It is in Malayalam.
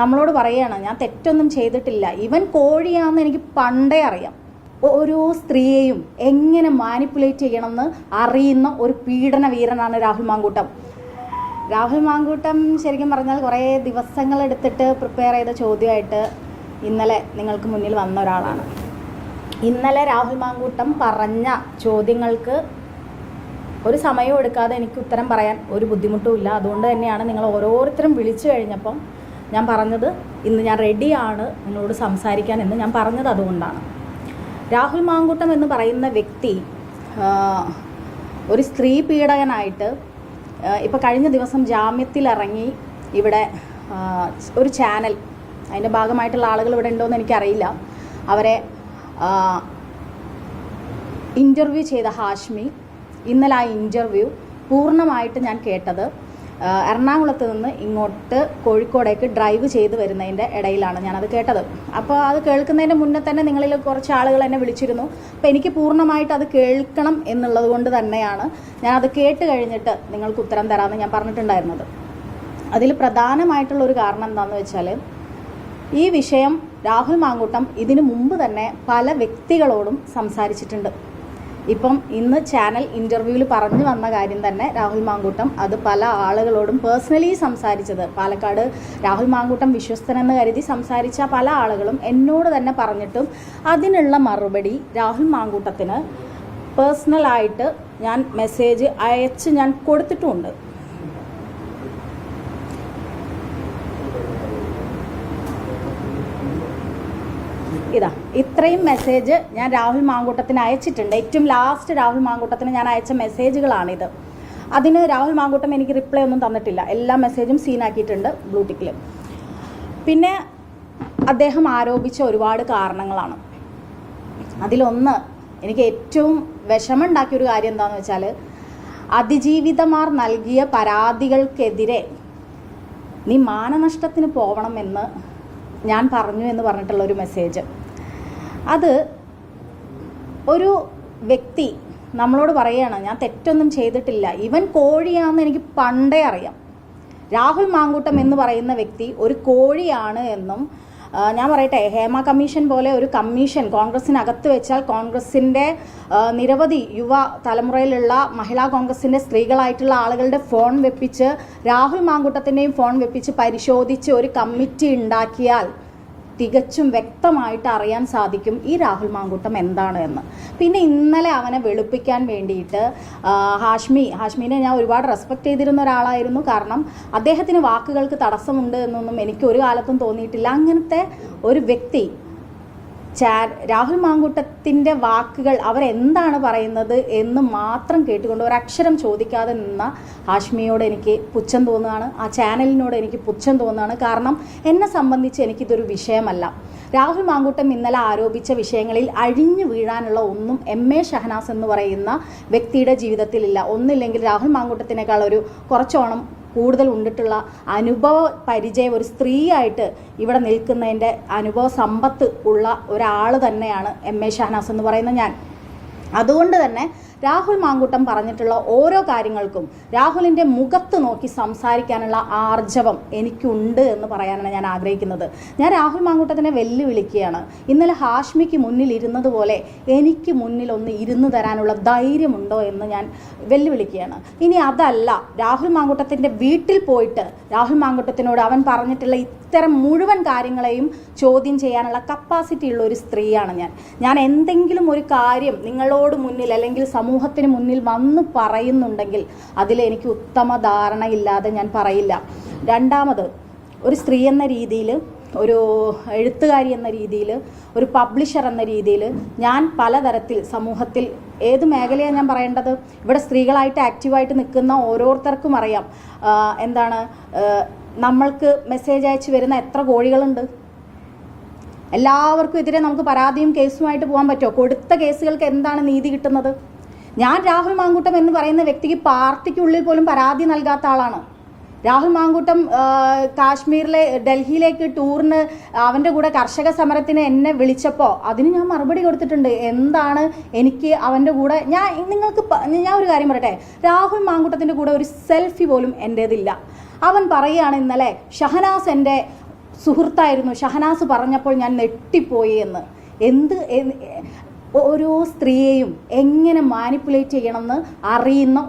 നമ്മളോട് പറയുകയാണ് ഞാൻ തെറ്റൊന്നും ചെയ്തിട്ടില്ല, ഇവൻ കോഴിയാണെന്ന് എനിക്ക് പണ്ടേ അറിയാം. ഓരോ സ്ത്രീയെയും എങ്ങനെ മാനിപ്പുലേറ്റ് ചെയ്യണമെന്ന് അറിയുന്ന ഒരു പീഡന വീരനാണ് രാഹുൽ മാങ്കൂട്ടം. രാഹുൽ മാങ്കൂട്ടം ശരിക്കും പറഞ്ഞാൽ കുറേ ദിവസങ്ങളെടുത്തിട്ട് പ്രിപ്പയർ ചെയ്ത ചോദ്യമായിട്ട് ഇന്നലെ നിങ്ങൾക്ക് മുന്നിൽ വന്ന ഒരാളാണ്. ഇന്നലെ രാഹുൽ മാങ്കൂട്ടം പറഞ്ഞ ചോദ്യങ്ങൾക്ക് ഒരു സമയവും എടുക്കാതെ എനിക്ക് ഉത്തരം പറയാൻ ഒരു ബുദ്ധിമുട്ടുമില്ല. അതുകൊണ്ട് തന്നെയാണ് നിങ്ങൾ ഓരോരുത്തരും വിളിച്ചു കഴിഞ്ഞപ്പം ഞാൻ പറഞ്ഞത് ഇന്ന് ഞാൻ റെഡിയാണ് നിങ്ങളോട് സംസാരിക്കാൻ എന്ന് ഞാൻ പറഞ്ഞത് അതുകൊണ്ടാണ്. രാഹുൽ മാങ്കൂട്ടം എന്ന് പറയുന്ന വ്യക്തി ഒരു സ്ത്രീ പീഡകനായിട്ട് ഇപ്പോൾ കഴിഞ്ഞ ദിവസം ജാമ്യത്തിലിറങ്ങി ഇവിടെ ഒരു ചാനൽ, അതിൻ്റെ ഭാഗമായിട്ടുള്ള ആളുകൾ ഇവിടെ ഉണ്ടോയെന്ന് എനിക്കറിയില്ല, അവരെ ഇൻ്റർവ്യൂ ചെയ്ത ഹാഷ്മി, ഇന്നലെ ആ ഇൻ്റർവ്യൂ പൂർണ്ണമായിട്ട് ഞാൻ കേട്ടത് എറണാകുളത്ത് നിന്ന് ഇങ്ങോട്ട് കോഴിക്കോടേക്ക് ഡ്രൈവ് ചെയ്ത് വരുന്നതിൻ്റെ ഇടയിലാണ് ഞാനത് കേട്ടത്. അപ്പോൾ അത് കേൾക്കുന്നതിൻ്റെ മുന്നേ തന്നെ നിങ്ങളിൽ കുറച്ച് ആളുകൾ എന്നെ വിളിച്ചിരുന്നു. അപ്പോൾ എനിക്ക് പൂർണ്ണമായിട്ട് അത് കേൾക്കണം എന്നുള്ളത് കൊണ്ട് തന്നെയാണ് ഞാനത് കേട്ട് കഴിഞ്ഞിട്ട് നിങ്ങൾക്ക് ഉത്തരം തരാമെന്ന് ഞാൻ പറഞ്ഞിട്ടുണ്ടായിരുന്നത്. അതിൽ പ്രധാനമായിട്ടുള്ളൊരു കാരണം എന്താണെന്ന് വെച്ചാൽ, ഈ വിഷയം രാഹുൽ മാങ്കൂട്ടം ഇതിനു മുമ്പ് തന്നെ പല വ്യക്തികളോടും സംസാരിച്ചിട്ടുണ്ട്. ഇപ്പം ഇന്ന് ചാനൽ ഇൻ്റർവ്യൂവിൽ പറഞ്ഞു വന്ന കാര്യം തന്നെ രാഹുൽ മാങ്കൂട്ടം അത് പല ആളുകളോടും പേഴ്സണലി സംസാരിച്ചത്, പാലക്കാട് രാഹുൽ മാങ്കൂട്ടം വിശ്വസ്തനെന്ന് കരുതി സംസാരിച്ച പല ആളുകളും എന്നോട് തന്നെ പറഞ്ഞിട്ടും അതിനുള്ള മറുപടി രാഹുൽ മാങ്കൂട്ടത്തിന് പേഴ്സണലായിട്ട് ഞാൻ മെസ്സേജ് അയച്ച് ഞാൻ കൊടുത്തിട്ടുമുണ്ട്. ഇതാ ഇത്രയും മെസ്സേജ് ഞാൻ രാഹുൽ മാങ്കൂട്ടത്തിന് അയച്ചിട്ടുണ്ട്. ഏറ്റവും ലാസ്റ്റ് രാഹുൽ മാങ്കൂട്ടത്തിന് ഞാൻ അയച്ച മെസ്സേജുകളാണിത്. അതിന് രാഹുൽ മാങ്കൂട്ടം എനിക്ക് റിപ്ലൈ ഒന്നും തന്നിട്ടില്ല. എല്ലാ മെസ്സേജും സീനാക്കിയിട്ടുണ്ട് ബ്ലൂടിക്കിൽ. പിന്നെ അദ്ദേഹം ആരോപിച്ച ഒരുപാട് കാരണങ്ങളാണ്. അതിലൊന്ന് എനിക്ക് ഏറ്റവും വിഷമമുണ്ടാക്കിയൊരു കാര്യം എന്താണെന്ന് വെച്ചാൽ, അതിജീവിതമാർ നൽകിയ പരാതികൾക്കെതിരെ നീ മാനനഷ്ടത്തിന് പോകണമെന്ന് ഞാൻ പറഞ്ഞു എന്ന് പറഞ്ഞിട്ടുള്ളൊരു മെസ്സേജ്. അത് ഒരു വ്യക്തി നമ്മളോട് പറയുകയാണ് ഞാൻ തെറ്റൊന്നും ചെയ്തിട്ടില്ല, ഇവൻ കോഴിയാണെന്ന് എനിക്ക് പണ്ടേ അറിയാം. രാഹുൽ മാങ്കൂട്ടം എന്ന് പറയുന്ന വ്യക്തി ഒരു കോഴിയാണ് എന്നും, ഞാൻ പറയട്ടെ, ഹേമ കമ്മീഷൻ പോലെ ഒരു കമ്മീഷൻ കോൺഗ്രസിനകത്ത് വെച്ചാൽ കോൺഗ്രസിൻ്റെ നിരവധി യുവ തലമുറയിലുള്ള മഹിളാ കോൺഗ്രസിൻ്റെ സ്ത്രീകളായിട്ടുള്ള ആളുകളുടെ ഫോൺ വെപ്പിച്ച് രാഹുൽ മാങ്കൂട്ടത്തിൻ്റെയും ഫോൺ വെപ്പിച്ച് പരിശോധിച്ച് ഒരു കമ്മിറ്റി ഉണ്ടാക്കിയാൽ തികച്ചും വ്യക്തമായിട്ട് അറിയാൻ സാധിക്കും ഈ രാഹുൽ എന്താണ് എന്ന്. പിന്നെ ഇന്നലെ അവനെ വെളുപ്പിക്കാൻ വേണ്ടിയിട്ട് ഹാഷ്മിനെ ഞാൻ ഒരുപാട് റെസ്പെക്റ്റ് ചെയ്തിരുന്ന ഒരാളായിരുന്നു. കാരണം അദ്ദേഹത്തിന് വാക്കുകൾക്ക് തടസ്സമുണ്ട് എന്നൊന്നും എനിക്ക് ഒരു കാലത്തും തോന്നിയിട്ടില്ല. അങ്ങനത്തെ ഒരു വ്യക്തി രാഹുൽ മാങ്കൂട്ടത്തിൻ്റെ വാക്കുകൾ അവരെന്താണ് പറയുന്നത് എന്ന് മാത്രം കേട്ടുകൊണ്ട് ഒരക്ഷരം ചോദിക്കാതെ നിന്ന ഹാഷ്മിയോട് എനിക്ക് പുച്ഛം തോന്നുകയാണ്, ആ ചാനലിനോട് എനിക്ക് പുച്ഛം തോന്നുകയാണ്. കാരണം എന്നെ സംബന്ധിച്ച് എനിക്കിതൊരു വിഷയമല്ല. രാഹുൽ മാങ്കൂട്ടം ഇന്നലെ ആരോപിച്ച വിഷയങ്ങളിൽ അഴിഞ്ഞു വീഴാനുള്ള ഒന്നും എം.എ. ഷഹനാസ് എന്ന് പറയുന്ന വ്യക്തിയുടെ ജീവിതത്തിലില്ല. ഒന്നില്ലെങ്കിൽ രാഹുൽ മാങ്കൂട്ടത്തിനേക്കാൾ ഒരു കുറച്ചോണം കൂടുതൽ ഉണ്ടിട്ടുള്ള അനുഭവ പരിചയം, ഒരു സ്ത്രീയായിട്ട് ഇവിടെ നിൽക്കുന്നതിൻ്റെ അനുഭവ സമ്പത്ത് ഉള്ള ഒരാൾ തന്നെയാണ് എം.എ. ഷഹനാസ് എന്ന് പറയുന്ന ഞാൻ. അതുകൊണ്ട് തന്നെ രാഹുൽ മാങ്കൂട്ടം പറഞ്ഞിട്ടുള്ള ഓരോ കാര്യങ്ങൾക്കും രാഹുലിൻ്റെ മുഖത്ത് നോക്കി സംസാരിക്കാനുള്ള ആർജവം എനിക്കുണ്ട് എന്ന് പറയാനാണ് ഞാൻ ആഗ്രഹിക്കുന്നത്. ഞാൻ രാഹുൽ മാങ്കൂട്ടത്തിനെ വെല്ലുവിളിക്കുകയാണ്. ഇന്നലെ ഹാഷ്മിക്ക് മുന്നിൽ ഇരുന്നതുപോലെ എനിക്ക് മുന്നിൽ ഒന്ന് ഇരുന്നു തരാനുള്ള ധൈര്യമുണ്ടോ എന്ന് ഞാൻ വെല്ലുവിളിക്കുകയാണ്. ഇനി അതല്ല, രാഹുൽ മാങ്കൂട്ടത്തിൻ്റെ വീട്ടിൽ പോയിട്ട് രാഹുൽ മാങ്കൂട്ടത്തിനോട് അവൻ പറഞ്ഞിട്ടുള്ള ഇത്തരം മുഴുവൻ കാര്യങ്ങളെയും ചോദ്യം ചെയ്യാനുള്ള കപ്പാസിറ്റി ഉള്ള ഒരു സ്ത്രീയാണ് ഞാൻ എന്തെങ്കിലും ഒരു കാര്യം നിങ്ങളോട് മുന്നിൽ അല്ലെങ്കിൽ സമൂഹത്തിന് മുന്നിൽ വന്ന് പറയുന്നുണ്ടെങ്കിൽ അതിലെനിക്ക് ഉത്തമ ധാരണയില്ലാതെ ഞാൻ പറയില്ല. രണ്ടാമത്, ഒരു സ്ത്രീ എന്ന രീതിയിൽ, ഒരു എഴുത്തുകാരി എന്ന രീതിയിൽ, ഒരു പബ്ലിഷർ എന്ന രീതിയിൽ ഞാൻ പലതരത്തിൽ സമൂഹത്തിൽ ഏത് മേഖലയാണ് ഞാൻ പറയേണ്ടത്, ഇവിടെ സ്ത്രീകളായിട്ട് ആക്റ്റീവായിട്ട് നിൽക്കുന്ന ഓരോരുത്തർക്കും അറിയാം എന്താണ് നമ്മൾക്ക് മെസ്സേജ് അയച്ച് വരുന്ന എത്ര കോഴികളുണ്ട്. എല്ലാവർക്കും എതിരെ നമുക്ക് പരാതിയും കേസുമായിട്ട് പോകാൻ പറ്റുമോ? കൊടുത്ത കേസുകൾക്ക് എന്താണ് നീതി കിട്ടുന്നത്? ഞാൻ രാഹുൽ മാങ്കൂട്ടം എന്ന് പറയുന്ന വ്യക്തിക്ക് പാർട്ടിക്കുള്ളിൽ പോലും പരാതി നൽകാത്ത ആളാണ്. രാഹുൽ മാങ്കൂട്ടം കാശ്മീരിലെ ഡൽഹിയിലേക്ക് ടൂറിന് അവൻ്റെ കൂടെ കർഷക സമരത്തിന് എന്നെ വിളിച്ചപ്പോൾ അതിന് ഞാൻ മറുപടി കൊടുത്തിട്ടുണ്ട്. എന്താണ് എനിക്ക് അവൻ്റെ കൂടെ ഞാൻ ഒരു കാര്യം പറയട്ടെ, രാഹുൽ മാങ്കൂട്ടത്തിൻ്റെ കൂടെ ഒരു സെൽഫി പോലും എൻ്റേതില്ല. അവൻ പറയുകയാണ് ഇന്നലെ ഷഹനാസ് എൻ്റെ സുഹൃത്തായിരുന്നു. ഷഹനാസ് പറഞ്ഞപ്പോൾ ഞാൻ നെട്ടിപ്പോയി എന്ന്. ഓരോ സ്ത്രീയെയും എങ്ങനെ മാനിപ്പുലേറ്റ് ചെയ്യണമെന്ന് അറിയുന്ന